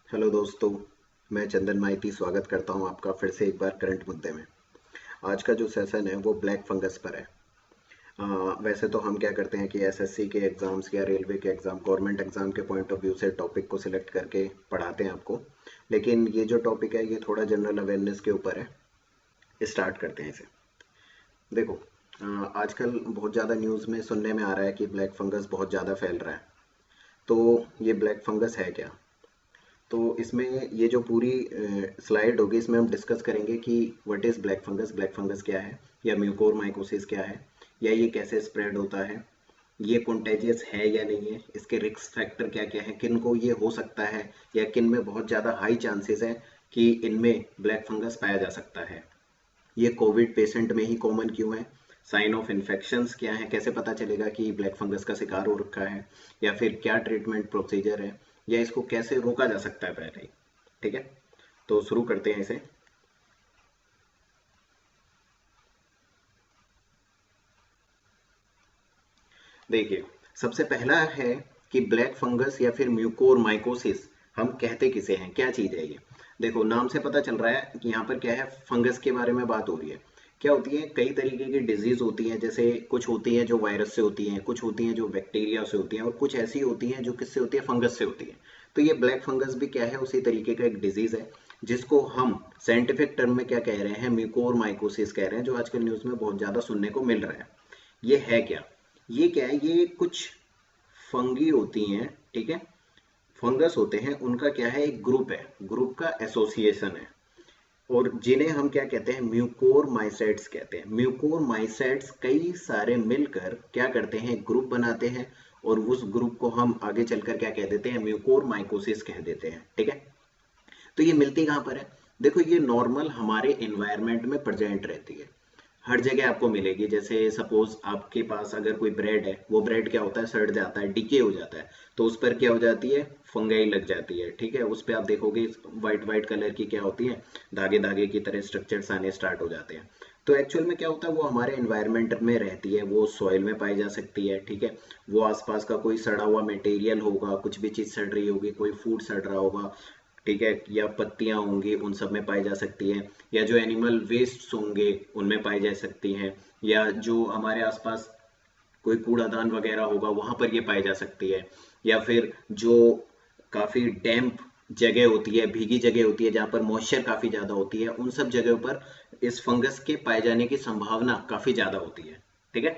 Hello दोस्तों, मैं चंदन माइती स्वागत करता हूं आपका फिर से एक बार करंट मुद्दे में। आज का जो सेशन है वो ब्लैक फंगस पर है। वैसे तो हम क्या करते हैं कि एसएससी के एग्ज़ाम्स या रेलवे के एग्ज़ाम गवर्नमेंट एग्ज़ाम के पॉइंट ऑफ व्यू से टॉपिक को सिलेक्ट करके पढ़ाते हैं आपको। लेकिन ये जो टॉपिक है ये थोड़ा जनरल अवेयरनेस के ऊपर है। स्टार्ट करते हैं इसे। देखो, आजकल बहुत ज़्यादा न्यूज़ में सुनने में आ रहा है कि ब्लैक फंगस बहुत ज़्यादा फैल रहा है। तो ये ब्लैक फंगस है क्या? तो इसमें ये जो पूरी स्लाइड होगी इसमें हम डिस्कस करेंगे कि व्हाट इज़ ब्लैक फंगस क्या है, या म्यूकोर माइकोसिस क्या है, या ये कैसे स्प्रेड होता है, ये कॉन्टेजियस है या नहीं है, इसके रिस्क फैक्टर क्या क्या है, किन को ये हो सकता है या किन में बहुत ज़्यादा हाई चांसेस है कि इनमें ब्लैक फंगस पाया जा सकता है, ये कोविड पेशेंट में ही कॉमन क्यों है, साइन ऑफ इन्फेक्शंस क्या है, कैसे पता चलेगा कि ब्लैक फंगस का शिकार हो रखा है, या फिर क्या ट्रीटमेंट प्रोसीजर है, या इसको कैसे रोका जा सकता है पहले ही। ठीक है, तो शुरू करते हैं इसे। देखिए, सबसे पहला है कि ब्लैक फंगस या फिर म्यूकोर माइकोसिस हम कहते किसे हैं, क्या चीज़ है ये। देखो, नाम से पता चल रहा है कि यहाँ पर क्या है, फंगस के बारे में बात हो रही है। क्या होती है, कई तरीके की डिजीज होती हैं, जैसे कुछ होती हैं जो वायरस से होती हैं, कुछ होती हैं जो बैक्टीरिया से होती हैं, और कुछ ऐसी होती हैं जो किससे होती है, फंगस से होती है। तो ये ब्लैक फंगस भी क्या है, उसी तरीके का एक डिजीज है, जिसको हम साइंटिफिक टर्म में क्या कह रहे हैं, म्यूकोर माइकोसिस कह रहे हैं, जो आजकल न्यूज़ में बहुत ज़्यादा सुनने को मिल रहा है। ये है क्या? ये क्या है, ये कुछ फंगी होती हैं, ठीक है, फंगस होते हैं, उनका क्या है, एक ग्रुप है, ग्रुप का एसोसिएशन है, और जिन्हें हम क्या कहते हैं, म्यूकोर माइसेट्स कहते हैं। म्यूकोर माइसेट्स कई सारे मिलकर क्या करते हैं, ग्रुप बनाते हैं, और उस ग्रुप को हम आगे चलकर क्या कह देते हैं, म्यूकोर माइकोसिस कह देते हैं। ठीक है, तो ये मिलती कहाँ पर है? देखो, ये नॉर्मल हमारे इन्वायरमेंट में प्रेजेंट रहती है, हर जगह आपको मिलेगी। जैसे सपोज आपके पास अगर कोई ब्रेड है, वो ब्रेड क्या होता है, सड़ जाता है, डिके हो जाता है, तो उस पर क्या हो जाती है, फंगाई लग जाती है। ठीक है, उस पर आप देखोगे वाइट वाइट कलर की क्या होती है, धागे धागे की तरह स्ट्रक्चर्स आने स्टार्ट हो जाते हैं। तो एक्चुअल में क्या होता है, वो हमारे एनवायरनमेंट में रहती है, वो सॉइल में पाई जा सकती है। ठीक है, वो आसपास का कोई सड़ा हुआ मटेरियल होगा, कुछ भी चीज़ सड़ रही होगी, कोई फूड सड़ रहा होगा, ठीक है, या पत्तियां होंगी, उन सब में पाई जा सकती है, या जो एनिमल वेस्ट होंगे उनमें पाई जा सकती हैं, या जो हमारे आसपास कोई कूड़ादान वगैरह होगा वहां पर ये पाई जा सकती है, या फिर जो काफी डैम्प जगह होती है, भीगी जगह होती है, जहाँ पर मॉइस्चर काफी ज्यादा होती है, उन सब जगहों पर इस फंगस के पाए जाने की संभावना काफी ज्यादा होती है। ठीक है,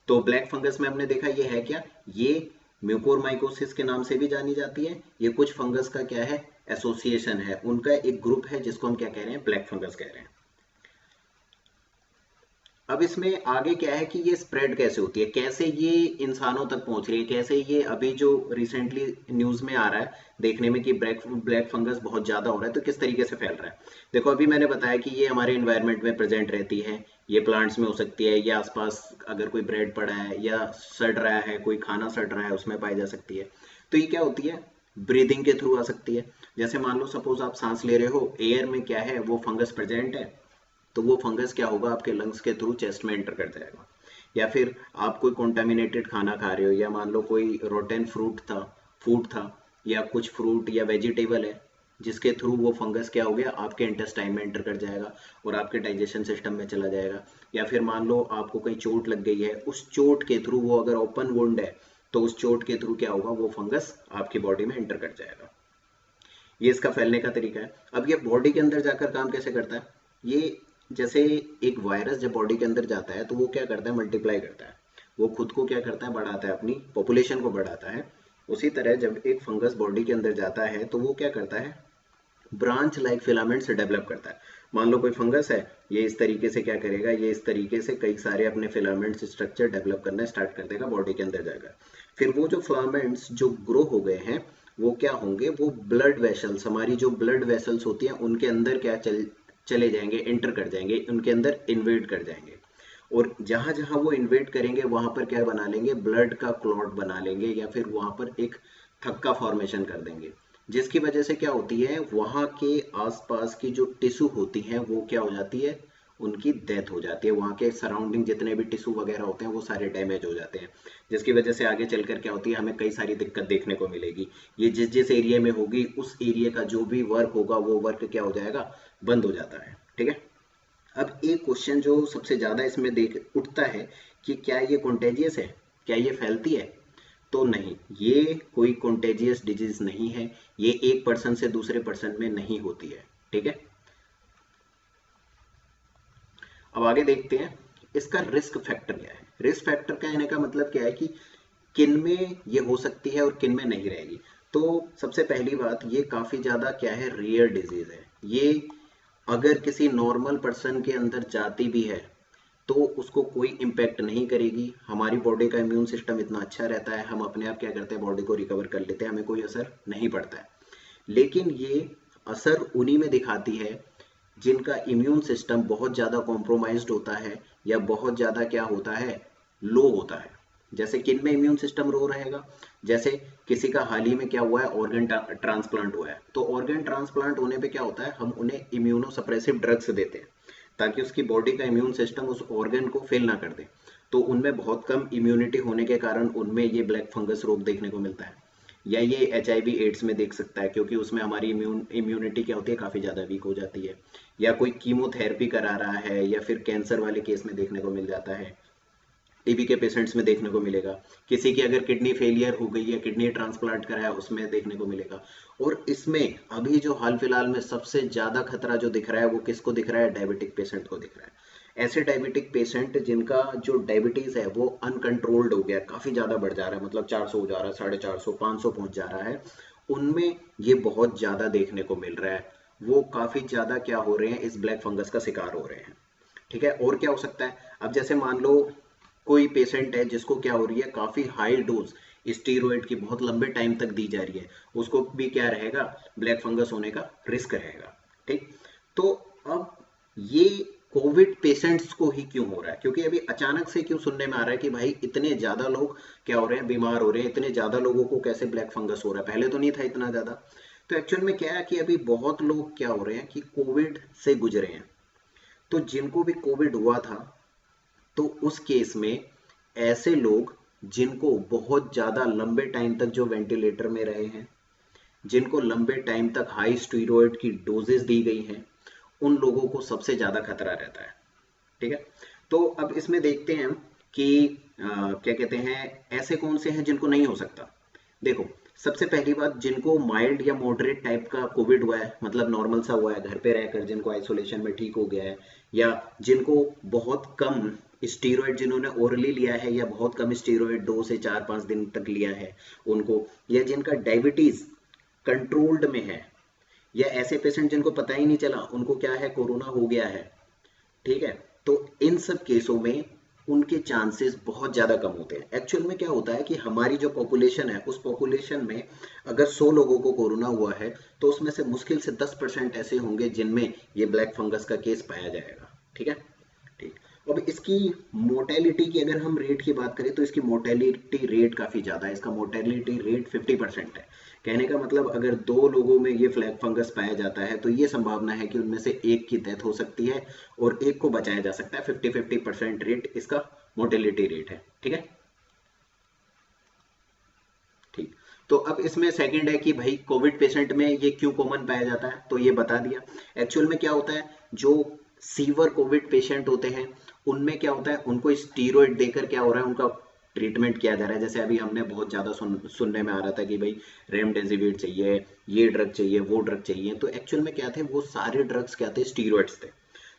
तो ब्लैक फंगस में हमने देखा ये है क्या, ये म्यूकोरमाइकोसिस के नाम से भी जानी जाती है। ये कुछ फंगस का क्या है, एसोसिएशन है, उनका एक ग्रुप है, जिसको हम क्या कह रहे हैं, ब्लैक फंगस कह रहे हैं। अब इसमें आगे क्या है कि ये स्प्रेड कैसे होती है, कैसे ये इंसानों तक पहुंच रही है, कैसे ये अभी जो रिसेंटली न्यूज में आ रहा है देखने में कि ब्लैक ब्लैक फंगस बहुत ज्यादा हो रहा है, तो किस तरीके से फैल रहा है। देखो, अभी मैंने बताया कि ये हमारे इन्वायरमेंट में प्रेजेंट रहती है, ये प्लांट्स में हो सकती है, या आसपास अगर कोई ब्रेड पड़ा है या सड़ रहा है, कोई खाना सड़ रहा है, उसमें पाई जा सकती है। तो ये क्या होती है, ब्रीदिंग के थ्रू आ सकती है। जैसे मान लो सपोज आप सांस ले रहे हो, एयर में क्या है, वो फंगस प्रेजेंट है, तो वो फंगस क्या होगा, आपके लंग्स के थ्रू चेस्ट में एंटर कर जाएगा। या फिर आप कोई कॉन्टामिनेटेड खाना खा रहे हो, या मान लो कोई रोटेन फ्रूट था, फूड था, या कुछ फ्रूट या वेजिटेबल है, जिसके थ्रू वो फंगस क्या हो गया, आपके इंटेस्टाइन में एंटर कर जाएगा और आपके डाइजेशन सिस्टम में चला जाएगा। या फिर मान लो आपको कहीं चोट लग गई है, उस चोट के थ्रू, वो अगर ओपन वुंड है, तो उस चोट के थ्रू क्या होगा, वो फंगस आपकी बॉडी में एंटर कर जाएगा। ये इसका फैलने का तरीका है। अब ये बॉडी के अंदर जाकर काम कैसे करता है, ये जैसे एक वायरस जब बॉडी के अंदर जाता है तो वो क्या करता है, मल्टीप्लाई करता है, वो खुद को क्या करता है, बढ़ाता है, अपनी पॉपुलेशन को बढ़ाता है। उसी तरह जब एक फंगस बॉडी के अंदर जाता है तो वो क्या करता है, ब्रांच लाइक फिलामेंट्स डेवलप करता है। मान लो कोई फंगस है, ये इस तरीके से क्या करेगा, ये इस तरीके से कई सारे अपने फिलामेंट्स स्ट्रक्चर डेवलप करना स्टार्ट कर देगा बॉडी के अंदर जाकर। फिर वो जो फिलामेंट्स जो ग्रो हो गए हैं, वो क्या होंगे, वो ब्लड वेसल्स, हमारी जो ब्लड वेसल्स होती हैं उनके अंदर क्या चले जाएंगे, एंटर कर जाएंगे, उनके अंदर इन्वेड कर जाएंगे। और जहां जहां वो इन्वेड करेंगे वहां पर क्या बना लेंगे, ब्लड का क्लॉट बना लेंगे, या फिर वहां पर एक थक्का फॉर्मेशन कर देंगे, जिसकी वजह से क्या होती है, वहां के आसपास की जो टिश्यू होती हैं वो क्या हो जाती है, उनकी डेथ हो जाती है। वहाँ के सराउंडिंग जितने भी टिश्यू वगैरह होते हैं वो सारे डैमेज हो जाते हैं, जिसकी वजह से आगे चलकर क्या होती है, हमें कई सारी दिक्कत देखने को मिलेगी। ये जिस जिस एरिया में होगी उस एरिया का जो भी वर्क होगा वो वर्क क्या हो जाएगा, बंद हो जाता है। ठीक है। अब एक क्वेश्चन जो सबसे ज़्यादा इसमें देख उठता है कि क्या ये कॉन्टेजियस है, क्या ये फैलती है? तो नहीं, ये कोई कॉन्टेजियस डिजीज नहीं है, ये एक पर्सन से दूसरे पर्सन में नहीं होती है। ठीक है। अब आगे देखते हैं इसका रिस्क फैक्टर क्या है। रिस्क फैक्टर कहने का मतलब क्या है कि किन में ये हो सकती है और किन में नहीं रहेगी। तो सबसे पहली बात, ये काफ़ी ज़्यादा क्या है, रेयर डिजीज है। ये अगर किसी नॉर्मल पर्सन के अंदर जाती भी है तो उसको कोई इम्पैक्ट नहीं करेगी। हमारी बॉडी का इम्यून सिस्टम इतना अच्छा रहता है, हम अपने आप क्या करते हैं, बॉडी को रिकवर कर लेते हैं, हमें कोई असर नहीं पड़ता है। लेकिन ये असर उन्हीं में दिखाती है जिनका इम्यून सिस्टम बहुत ज़्यादा कॉम्प्रोमाइज्ड होता है या बहुत ज़्यादा क्या होता है, लो होता है। जैसे किन में इम्यून सिस्टम लो रहेगा, जैसे किसी का हाल ही में क्या हुआ है, ऑर्गन ट्रांसप्लांट हुआ है, तो ऑर्गन ट्रांसप्लांट होने पे क्या होता है, हम उन्हें इम्यूनो सप्रेसिव ड्रग्स देते हैं ताकि उसकी बॉडी का इम्यून सिस्टम उस ऑर्गन को फेल ना कर दे। तो उनमें बहुत कम इम्यूनिटी होने के कारण उनमें ये ब्लैक फंगस रोग देखने को मिलता है। या ये HIV एड्स में देख सकता है, क्योंकि उसमें हमारी इम्यूनिटी क्या होती है, काफ़ी ज़्यादा वीक हो जाती है। या कोई कीमोथेरेपी करा रहा है, या फिर कैंसर वाले केस में देखने को मिल जाता है, टीबी के पेशेंट्स में देखने को मिलेगा, किसी की अगर किडनी फेलियर हो गई है, किडनी ट्रांसप्लांट कराया, उसमें देखने को मिलेगा। और इसमें अभी जो हाल फिलहाल में सबसे ज़्यादा खतरा जो दिख रहा है वो किसको दिख रहा है, डायबिटिक पेशेंट को दिख रहा है। ऐसे डायबिटिक पेशेंट जिनका जो डायबिटीज़ है वो अनकंट्रोल्ड हो गया, काफ़ी ज़्यादा बढ़ जा रहा है, मतलब 400 हो जा रहा है, 450, 500 पहुँच जा रहा है, उनमें ये बहुत ज़्यादा देखने को मिल रहा है। वो काफ़ी ज़्यादा क्या हो रहे हैं, इस ब्लैक फंगस का शिकार हो रहे हैं। ठीक है। और क्या हो सकता है, अब जैसे मान लो कोई पेशेंट है जिसको क्या हो रही है, काफी हाई डोज स्टीरोइड की बहुत लंबे टाइम तक दी जा रही है, उसको भी क्या रहेगा, ब्लैक फंगस होने का रिस्क रहेगा। ठीक। तो अब ये कोविड पेशेंट्स को ही क्यों हो रहा है, क्योंकि अभी अचानक से क्यों सुनने में आ रहा है कि भाई इतने ज्यादा लोग क्या हो रहे हैं, बीमार हो रहे हैं, इतने ज्यादा लोगों को कैसे ब्लैक फंगस हो रहा है, पहले तो नहीं था इतना ज्यादा। तो एक्चुअल में क्या है कि अभी बहुत लोग क्या हो रहे हैं कि कोविड से गुजरे हैं, तो जिनको भी कोविड हुआ था तो उस केस में ऐसे लोग जिनको बहुत ज़्यादा लंबे टाइम तक जो वेंटिलेटर में रहे हैं, जिनको लंबे टाइम तक हाई स्टीरॉयड की डोजेस दी गई हैं, उन लोगों को सबसे ज़्यादा खतरा रहता है। ठीक है। तो अब इसमें देखते हैं कि क्या कहते हैं, ऐसे कौन से हैं जिनको नहीं हो सकता। देखो, सबसे पहली बात, जिनको माइल्ड या मॉडरेट टाइप का कोविड हुआ है, मतलब नॉर्मल सा हुआ है, घर पे रहकर जिनको आइसोलेशन में ठीक हो गया है, या जिनको बहुत कम स्टीरॉयड जिन्होंने ओरली लिया है, या बहुत कम स्टीरॉयड 2 से 4-5 दिन तक लिया है उनको, या जिनका डायबिटीज कंट्रोल्ड में है, या ऐसे पेशेंट जिनको पता ही नहीं चला उनको क्या है, कोरोना हो गया है। ठीक है। तो इन सब केसों में उनके चांसेस बहुत ज़्यादा कम होते हैं। एक्चुअल में क्या होता है कि हमारी जो पॉपुलेशन है उस पॉपुलेशन में अगर 100 लोगों को कोरोना हुआ है तो उसमें से मुश्किल से 10% ऐसे होंगे जिनमें ये ब्लैक फंगस का केस पाया जाएगा। ठीक है। ठीक। अब इसकी मोर्टेलिटी की अगर हम रेट की बात करें तो इसकी मोर्टेलिटी रेट काफ़ी ज़्यादा है। इसका मोर्टेलिटी रेट 50% है। कहने का मतलब अगर 2 लोगों में ये ब्लैक फंगस पाया जाता है तो ये संभावना है कि उनमें से एक की डेथ हो सकती है और एक को बचाया जा सकता है। 50-50% रेट इसका मोर्टेलिटी रेट है। ठीक है। ठीक। तो अब इसमें सेकंड है कि भाई कोविड पेशेंट में ये क्यों कॉमन पाया जाता है, तो ये बता दिया। एक्चुअल में क्या होता है, जो सीवर कोविड पेशेंट होते हैं उनमें क्या होता है, उनको स्टीरॉयड देकर क्या हो रहा है, उनका ट्रीटमेंट किया जा रहा है। जैसे अभी हमने बहुत ज़्यादा सुनने में आ रहा था कि भाई रेमडेसिविर चाहिए, ये ड्रग चाहिए, वो ड्रग चाहिए। तो एक्चुअल में क्या थे, वो सारे ड्रग्स क्या थे, स्टीरॉयड्स थे।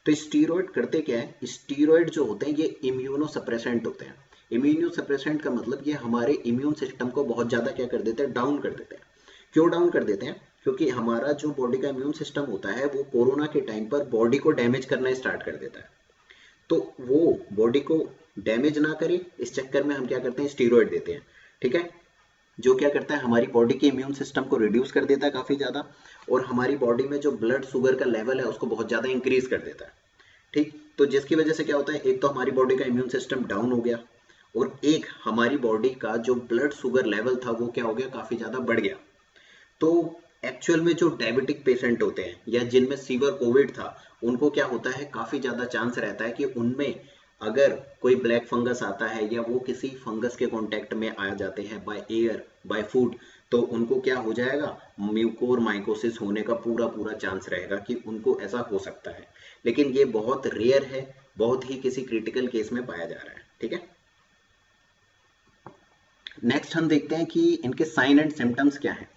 तो स्टीरॉयड करते क्या है, स्टीरॉयड जो होते हैं ये इम्यूनो सप्रेसेंट होते हैं। इम्यूनो सप्रेसेंट का मतलब ये हमारे इम्यून सिस्टम को बहुत ज़्यादा क्या कर देते हैं, डाउन कर देते हैं। क्यों डाउन कर देते हैं, क्योंकि हमारा जो बॉडी का इम्यून सिस्टम होता है वो कोरोना के टाइम पर बॉडी को डैमेज करना स्टार्ट कर देता है। तो वो बॉडी को डैमेज ना करे इस चक्कर में हम क्या करते हैं, स्टीरॉयड देते हैं। ठीक है। जो क्या करता है, हमारी बॉडी के इम्यून सिस्टम को रिड्यूस कर देता है काफ़ी ज़्यादा, और हमारी बॉडी में जो ब्लड शुगर का लेवल है उसको बहुत ज़्यादा इंक्रीज कर देता है। ठीक। तो जिसकी वजह से क्या होता है, एक तो हमारी बॉडी का इम्यून सिस्टम डाउन हो गया, और एक हमारी बॉडी का जो ब्लड शुगर लेवल था वो क्या हो गया, काफ़ी ज़्यादा बढ़ गया। तो एक्चुअल में जो डायबिटिक पेशेंट होते हैं या जिनमें सीवर कोविड था, उनको क्या होता है, काफी ज्यादा चांस रहता है कि उनमें अगर कोई ब्लैक फंगस आता है या वो किसी फंगस के कांटेक्ट में आ जाते हैं बाय एयर बाय फूड, तो उनको क्या हो जाएगा, म्यूकोर माइकोसिस होने का पूरा पूरा चांस रहेगा कि उनको ऐसा हो सकता है। लेकिन ये बहुत रेयर है, बहुत ही किसी क्रिटिकल केस में पाया जा रहा है। ठीक है, नेक्स्ट हम देखते हैं कि इनके साइन एंड सिम्टम्स क्या है।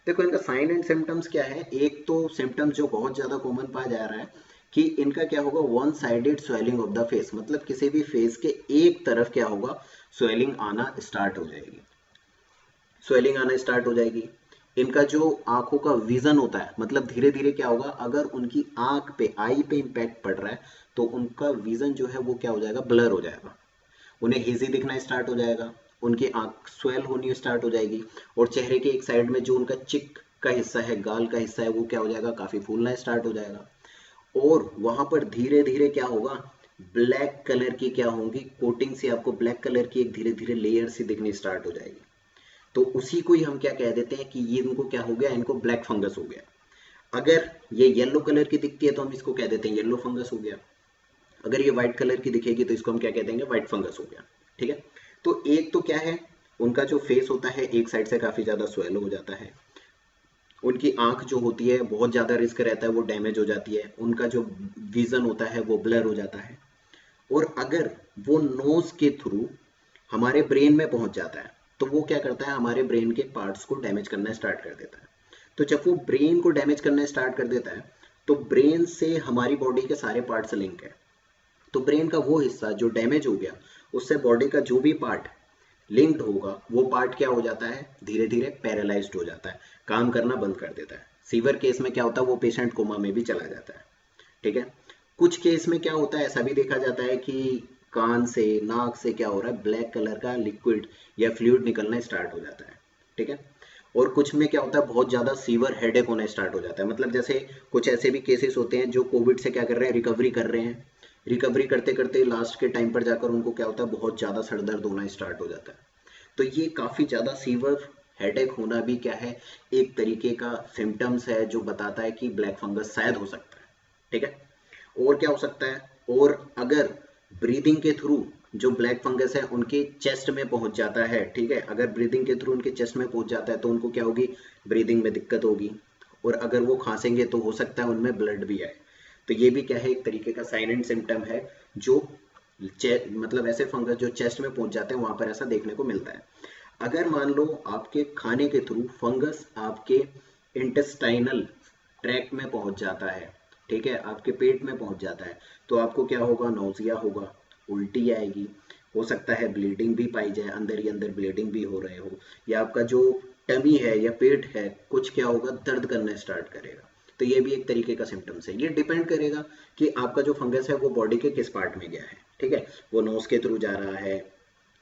देखो इनका साइन एंड सिम्टम्स क्या है। एक तो सिम्टम्स जो बहुत ज्यादा कॉमन पाया जा रहा है कि इनका क्या होगा, one sided swelling of the face, मतलब किसी भी फेस के एक तरफ क्या होगा, स्वेलिंग आना स्टार्ट हो जाएगी, स्वेलिंग आना स्टार्ट हो जाएगी। इनका जो आंखों का विजन होता है, मतलब धीरे धीरे क्या होगा, अगर उनकी आंख पे, आई पे इम्पैक्ट पड़ रहा है तो उनका विजन जो है वो क्या हो जाएगा, ब्लर हो जाएगा, उन्हें हेजी दिखना स्टार्ट हो जाएगा, उनकी आंख स्वेल होनी स्टार्ट हो जाएगी, और चेहरे के एक साइड में जो उनका चिक का हिस्सा है, गाल का हिस्सा है, वो क्या हो जाएगा, काफी फूलना स्टार्ट हो जाएगा। और वहां पर धीरे धीरे क्या होगा, ब्लैक कलर की क्या होंगी, कोटिंग से आपको ब्लैक कलर की एक धीरे धीरे लेयर सी दिखनी स्टार्ट हो जाएगी। तो उसी को ही हम क्या कह देते हैं कि ये इनको क्या हो गया, इनको ब्लैक फंगस हो गया। अगर ये येलो कलर की दिखती है तो हम इसको कह देते हैं येलो फंगस हो गया। अगर ये व्हाइट कलर की दिखेगी तो इसको हम क्या कह देंगे, व्हाइट फंगस हो गया। ठीक है, तो एक तो क्या है, उनका जो फेस होता है एक साइड से काफी ज्यादा स्वेल हो जाता है, उनकी आंख जो होती है बहुत ज्यादा रिस्क रहता है वो डैमेज हो जाती है, उनका जो विजन होता है वो ब्लर हो जाता है। और अगर वो नोज के थ्रू हमारे ब्रेन में पहुंच जाता है तो वो क्या करता है, हमारे ब्रेन के पार्ट्स को डैमेज करना स्टार्ट कर देता है। तो जब वो ब्रेन को डैमेज करना स्टार्ट कर देता है तो ब्रेन से हमारी बॉडी के सारे पार्ट्स लिंक है। तो ब्रेन का वो हिस्सा जो डैमेज हो गया, उससे बॉडी का जो भी पार्ट लिंक्ड होगा वो पार्ट क्या हो जाता है, धीरे धीरे पैरालाइज्ड हो जाता है, काम करना बंद कर देता है। सीवियर केस में क्या होता है, वो पेशेंट कोमा में भी चला जाता है। ठीक है, कुछ केस में क्या होता है, ऐसा भी देखा जाता है कि कान से, नाक से क्या हो रहा है, ब्लैक कलर का लिक्विड या फ्लूइड निकलना स्टार्ट हो जाता है। ठीक है, और कुछ में क्या होता है, बहुत ज्यादा सीवर हेडेक होना स्टार्ट हो जाता है। मतलब जैसे कुछ ऐसे भी केसेस होते हैं जो कोविड से क्या कर रहे हैं, रिकवरी कर रहे हैं, रिकवरी करते करते लास्ट के टाइम पर जाकर उनको क्या होता है, बहुत ज्यादा सर दर्द होना स्टार्ट हो जाता है। तो ये काफी ज्यादा सीवर हेडेक होना भी क्या है, एक तरीके का सिम्टम्स है जो बताता है कि ब्लैक फंगस शायद हो सकता है। ठीक है, और क्या हो सकता है, और अगर ब्रीदिंग के थ्रू जो ब्लैक फंगस है उनके चेस्ट में पहुंच जाता है, ठीक है, अगर ब्रीदिंग के थ्रू उनके चेस्ट में पहुंच जाता है तो उनको क्या होगी, ब्रीदिंग में दिक्कत होगी, और अगर वो खांसेंगे तो हो सकता है उनमें ब्लड भी आए। तो ये भी क्या है, एक तरीके का साइन एंड सिम्टम है जो मतलब ऐसे फंगस जो चेस्ट में पहुंच जाते हैं वहां पर ऐसा देखने को मिलता है। अगर मान लो आपके खाने के थ्रू फंगस आपके इंटेस्टाइनल ट्रैक्ट में पहुंच जाता है, ठीक है, आपके पेट में पहुंच जाता है, तो आपको क्या होगा, नौजिया होगा, उल्टी आएगी, हो सकता है ब्लीडिंग भी पाई जाए, अंदर ही अंदर ब्लीडिंग भी हो रहे हो, या आपका जो टमी है या पेट है कुछ क्या होगा, दर्द करना स्टार्ट करेगा। तो ये भी एक तरीके का सिम्टम्स है। ये डिपेंड करेगा कि आपका जो फंगस है वो बॉडी के किस पार्ट में गया है। ठीक है, वो नोज के थ्रू जा रहा है,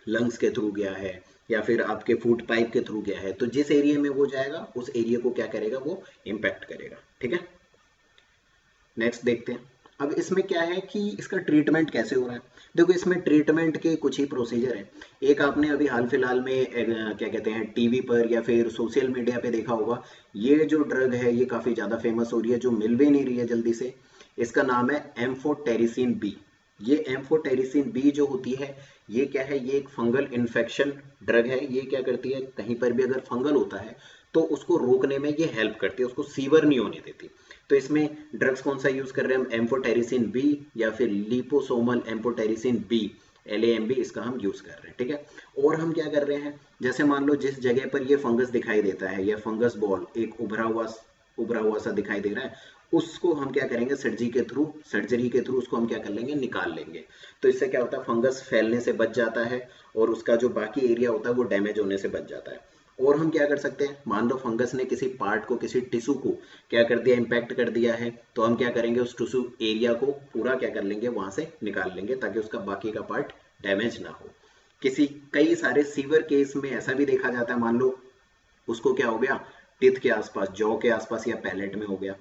लंग्स के थ्रू गया है, या फिर आपके फूड पाइप के थ्रू गया है, तो जिस एरिया में वो जाएगा उस एरिया को क्या करेगा, वो इम्पैक्ट करेगा। ठीक है, नेक्स्ट देखते हैं। अब इसमें क्या है कि इसका ट्रीटमेंट कैसे हो रहा है। देखो इसमें ट्रीटमेंट के कुछ ही प्रोसीजर है। एक आपने अभी हाल फिलहाल में क्या कहते हैं, टीवी पर या फिर सोशल मीडिया पे देखा होगा, ये जो ड्रग है ये काफी ज्यादा फेमस हो रही है, जो मिल भी नहीं रही है जल्दी से। इसका नाम है एम्फोटेरिसिन बी। ये एम्फोटेरिसिन बी जो होती है, ये क्या है, ये एक फंगल इन्फेक्शन ड्रग है। ये क्या करती है, कहीं पर भी अगर फंगल होता है तो उसको रोकने में ये हेल्प करती है, उसको सीवर नहीं होने देती। तो इसमें ड्रग्स कौन सा यूज कर रहे हैं हम, एम्फोटेरिसिन बी या फिर लिपोसोमल एम्फोटेरिसिन बी, LAMB, इसका हम यूज कर रहे हैं। ठीक है, और हम क्या कर रहे हैं, जैसे मान लो जिस जगह पर ये फंगस दिखाई देता है, या फंगस बॉल एक उभरा हुआ सा दिखाई दे रहा है, उसको हम क्या करेंगे, सर्जरी के थ्रू उसको हम क्या कर लेंगे, निकाल लेंगे। तो इससे क्या होता है, फंगस फैलने से बच जाता है, और उसका जो बाकी एरिया होता है वो डैमेज होने से बच जाता है। और हम क्या कर सकते हैं, मान लो फंगस ने किसी पार्ट को, किसी टिश्यू को क्या कर दिया, इम्पैक्ट कर दिया है, तो हम क्या करेंगे, उस टिश्यू एरिया को पूरा क्या कर लेंगे, वहां से निकाल लेंगे, ताकि उसका बाकी का पार्ट डैमेज ना हो। कई सारे सीवर केस में ऐसा भी देखा जाता है, मान लो उसको क्या हो गया, टिथ के आसपास, जॉ के आसपास या पैलेट में हो गया,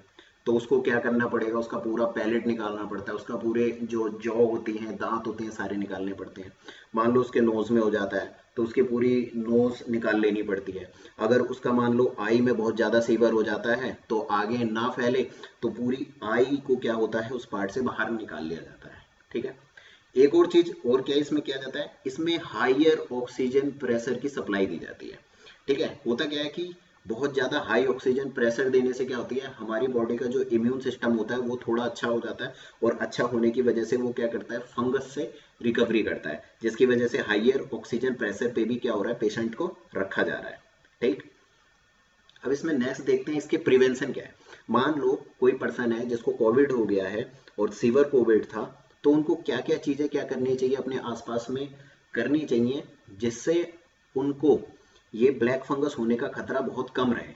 तो उसको क्या करना पड़ेगा, उसका पूरा पैलेट निकालना पड़ता है, उसका पूरे जो जॉ होती हैं, दांत होते हैं, सारे निकालने पड़ते हैं। मान लो उसके नोज में हो जाता है, तो उसकी पूरी नोज निकाल लेनी पड़ती है। अगर उसका मान लो आई में बहुत ज़्यादा सीवर हो जाता है तो आगे ना फैले तो पूरी आई को क्या होता है उस पार्ट से बाहर निकाल लिया जाता है। ठीक है। एक और चीज और क्या इसमें किया जाता है, इसमें हाइयर ऑक्सीजन प्रेशर की सप्लाई दी जाती है। ठीक है। होता क्या है कि बहुत ज़्यादा हाई ऑक्सीजन प्रेशर देने से क्या होती है, हमारी बॉडी का जो इम्यून सिस्टम होता है वो थोड़ा अच्छा हो जाता है, और अच्छा होने की वजह से वो क्या करता है, फंगस से रिकवरी करता है, जिसकी वजह से हाइयर ऑक्सीजन प्रेशर पे भी क्या हो रहा है, पेशेंट को रखा जा रहा है। ठीक। अब इसमें नेक्स्ट देखते हैं इसके प्रिवेंशन क्या है। मान लो कोई पर्सन है जिसको कोविड हो गया है और सीवर कोविड था, तो उनको क्या क्या चीज़ें क्या करनी चाहिए, अपने आसपास में करनी चाहिए जिससे उनको ये ब्लैक फंगस होने का खतरा बहुत कम रहे।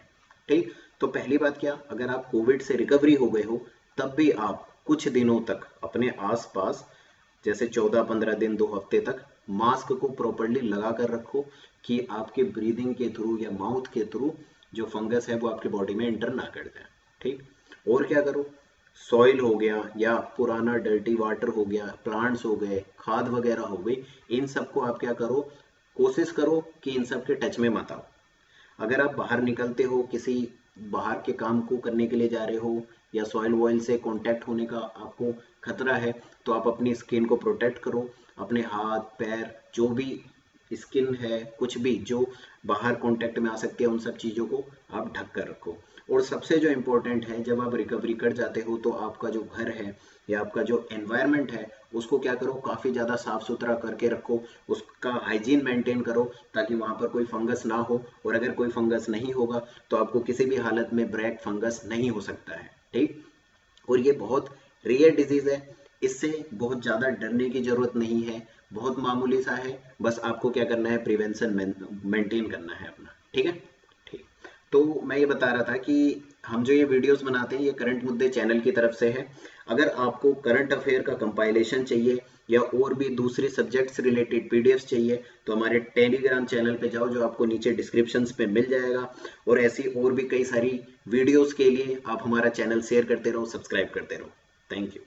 ठीक। तो पहली बात क्या, अगर आप कोविड से रिकवरी हो गए हो तब भी आप कुछ दिनों तक अपने आसपास, जैसे 14-15 दिन 2 हफ्ते तक मास्क को प्रॉपरली लगा कर रखो कि आपके ब्रीदिंग के थ्रू या माउथ के थ्रू जो फंगस है वो आपकी बॉडी में एंटर ना कर जाए। ठीक। और क्या करो, सॉइल हो गया या पुराना डर्टी वाटर हो गया, प्लांट्स हो गए, खाद वगैरह हो गई, इन सबको आप क्या करो, कोशिश करो कि इन सब के टच में मत आओ। अगर आप बाहर निकलते हो, किसी बाहर के काम को करने के लिए जा रहे हो या सॉइल वॉइल से कांटेक्ट होने का आपको खतरा है, तो आप अपनी स्किन को प्रोटेक्ट करो। अपने हाथ पैर जो भी स्किन है, कुछ भी जो बाहर कांटेक्ट में आ सकती है, उन सब चीज़ों को आप ढक कर रखो। और सबसे जो इम्पोर्टेंट है, जब आप रिकवरी कर जाते हो तो आपका जो घर है या आपका जो एनवायरनमेंट है उसको क्या करो, काफ़ी ज़्यादा साफ सुथरा करके रखो, उसका हाइजीन मेंटेन करो ताकि वहाँ पर कोई फंगस ना हो। और अगर कोई फंगस नहीं होगा तो आपको किसी भी हालत में ब्लैक फंगस नहीं हो सकता है। ठीक। और ये बहुत रेयर डिजीज है, इससे बहुत ज़्यादा डरने की ज़रूरत नहीं है, बहुत मामूली सा है, बस आपको क्या करना है, प्रिवेंशन मेंटेन करना है अपना। ठीक है। ठीक। तो मैं ये बता रहा था कि हम जो ये वीडियोस बनाते हैं ये करंट मुद्दे चैनल की तरफ से है। अगर आपको करंट अफेयर का कंपाइलेशन चाहिए या और भी दूसरे सब्जेक्ट्स रिलेटेड पीडीएफ्स चाहिए तो हमारे टेलीग्राम चैनल पे जाओ, जो आपको नीचे डिस्क्रिप्शंस पे मिल जाएगा। और ऐसी और भी कई सारी वीडियोस के लिए आप हमारा चैनल शेयर करते रहो, सब्सक्राइब करते रहो। Thank you.